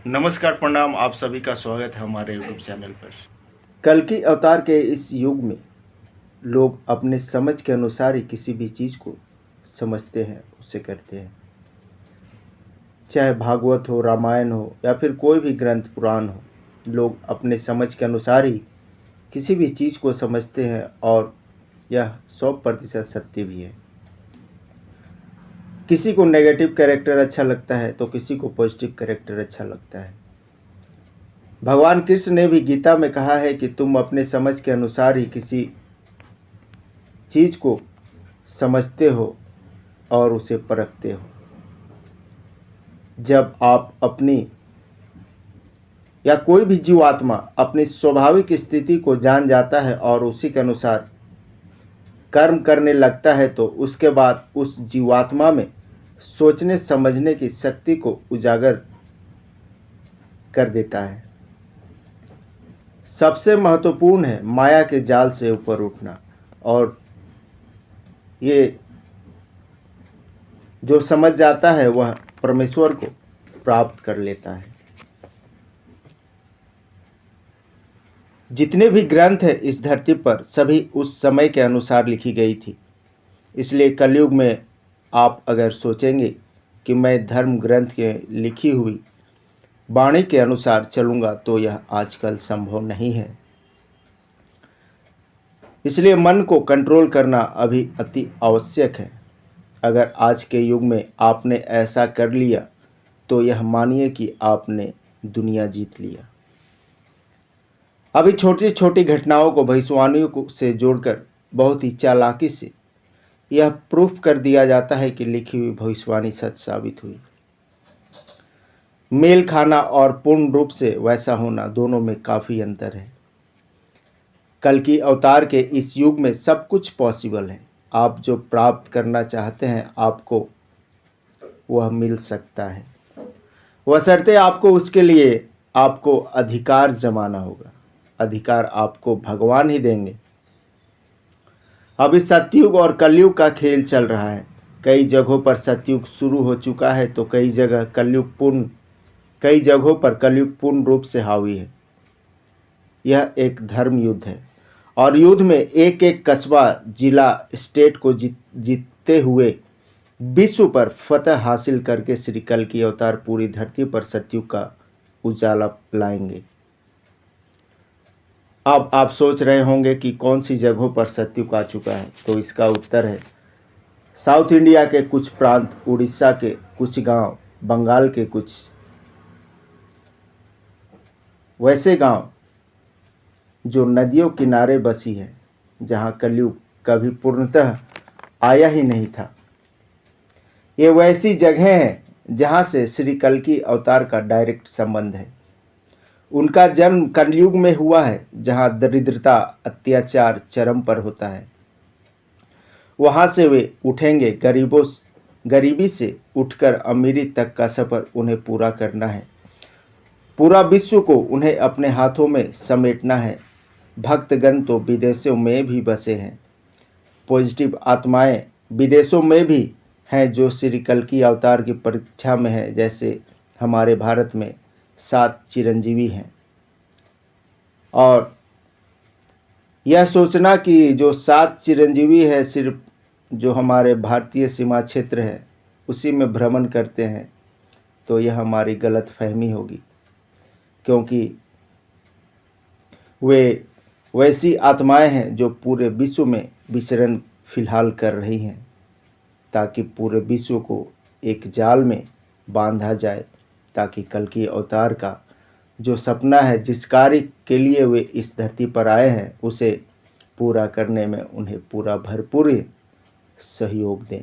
नमस्कार, प्रणाम। आप सभी का स्वागत है हमारे यूट्यूब चैनल पर। कल्कि अवतार के इस युग में लोग अपने समझ के अनुसार ही किसी भी चीज़ को समझते हैं, उसे करते हैं। चाहे भागवत हो, रामायण हो या फिर कोई भी ग्रंथ पुराण हो, लोग अपने समझ के अनुसार ही किसी भी चीज़ को समझते हैं और यह 100% सत्य भी है। किसी को नेगेटिव कैरेक्टर अच्छा लगता है तो किसी को पॉजिटिव कैरेक्टर अच्छा लगता है। भगवान कृष्ण ने भी गीता में कहा है कि तुम अपने समझ के अनुसार ही किसी चीज़ को समझते हो और उसे परखते हो। जब आप अपनी या कोई भी जीवात्मा अपनी स्वाभाविक स्थिति को जान जाता है और उसी के अनुसार कर्म करने लगता है तो उसके बाद उस जीवात्मा में सोचने समझने की शक्ति को उजागर कर देता है। सबसे महत्वपूर्ण है माया के जाल से ऊपर उठना, और ये जो समझ जाता है वह परमेश्वर को प्राप्त कर लेता है। जितने भी ग्रंथ हैं इस धरती पर सभी उस समय के अनुसार लिखी गई थी। इसलिए कलयुग में आप अगर सोचेंगे कि मैं धर्म ग्रंथ के लिखी हुई वाणी के अनुसार चलूँगा तो यह आजकल संभव नहीं है। इसलिए मन को कंट्रोल करना अभी अति आवश्यक है। अगर आज के युग में आपने ऐसा कर लिया तो यह मानिए कि आपने दुनिया जीत लिया। अभी छोटी छोटी घटनाओं को भविष्यवाणियों से जोड़कर बहुत ही चालाकी से यह प्रूफ कर दिया जाता है कि लिखी हुई भविष्यवाणी सच साबित हुई। मेल खाना और पूर्ण रूप से वैसा होना, दोनों में काफ़ी अंतर है। कल्कि अवतार के इस युग में सब कुछ पॉसिबल है। आप जो प्राप्त करना चाहते हैं आपको वह मिल सकता है, बशर्ते आपको उसके लिए आपको अधिकार जमाना होगा। अधिकार आपको भगवान ही देंगे। अभी सतयुग और कलयुग का खेल चल रहा है। कई जगहों पर सतयुग शुरू हो चुका है तो कई जगहों पर कलयुग पूर्ण रूप से हावी है। यह एक धर्म युद्ध है और युद्ध में एक एक कस्बा, जिला, स्टेट को जीतते हुए विश्व पर फतह हासिल करके श्री कल्कि अवतार पूरी धरती पर सतयुग का उजाला लाएंगे। अब आप सोच रहे होंगे कि कौन सी जगहों पर सतयुग आ चुका है, तो इसका उत्तर है साउथ इंडिया के कुछ प्रांत, उड़ीसा के कुछ गांव, बंगाल के कुछ वैसे गांव जो नदियों किनारे बसी है, जहां कलयुग कभी पूर्णतः आया ही नहीं था। ये वैसी जगह हैं जहां से श्री कल्कि अवतार का डायरेक्ट संबंध है। उनका जन्म कलयुग में हुआ है जहां दरिद्रता, अत्याचार चरम पर होता है। वहां से वे उठेंगे। गरीबी से उठकर अमीरी तक का सफ़र उन्हें पूरा करना है। पूरा विश्व को उन्हें अपने हाथों में समेटना है। भक्तगण तो विदेशों में भी बसे हैं। पॉजिटिव आत्माएं विदेशों में भी हैं जो श्री कल्कि अवतार की परीक्षा में हैं। जैसे हमारे भारत में 7 चिरंजीवी हैं, और यह सोचना कि जो 7 चिरंजीवी है सिर्फ जो हमारे भारतीय सीमा क्षेत्र है उसी में भ्रमण करते हैं, तो यह हमारी गलत फहमी होगी। क्योंकि वे वैसी आत्माएं हैं जो पूरे विश्व में विचरण फिलहाल कर रही हैं, ताकि पूरे विश्व को एक जाल में बांधा जाए, ताकि कल्कि अवतार का जो सपना है, जिस कार्य के लिए वे इस धरती पर आए हैं, उसे पूरा करने में उन्हें पूरा भरपूर सहयोग दें।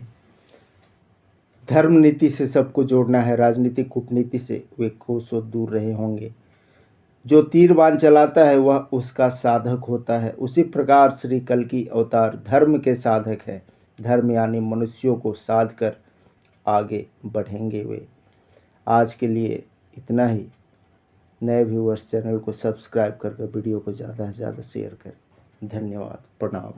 धर्म नीति से सबको जोड़ना है, राजनीतिक कूटनीति से वे कोसों दूर रहे होंगे। जो तीरबान चलाता है वह उसका साधक होता है। उसी प्रकार श्री कल्कि अवतार धर्म के साधक है। धर्म यानी मनुष्यों को साध कर आगे बढ़ेंगे वे। आज के लिए इतना ही। नए व्यूअर्स चैनल को सब्सक्राइब करके वीडियो को ज़्यादा से ज़्यादा शेयर करें। धन्यवाद, प्रणाम।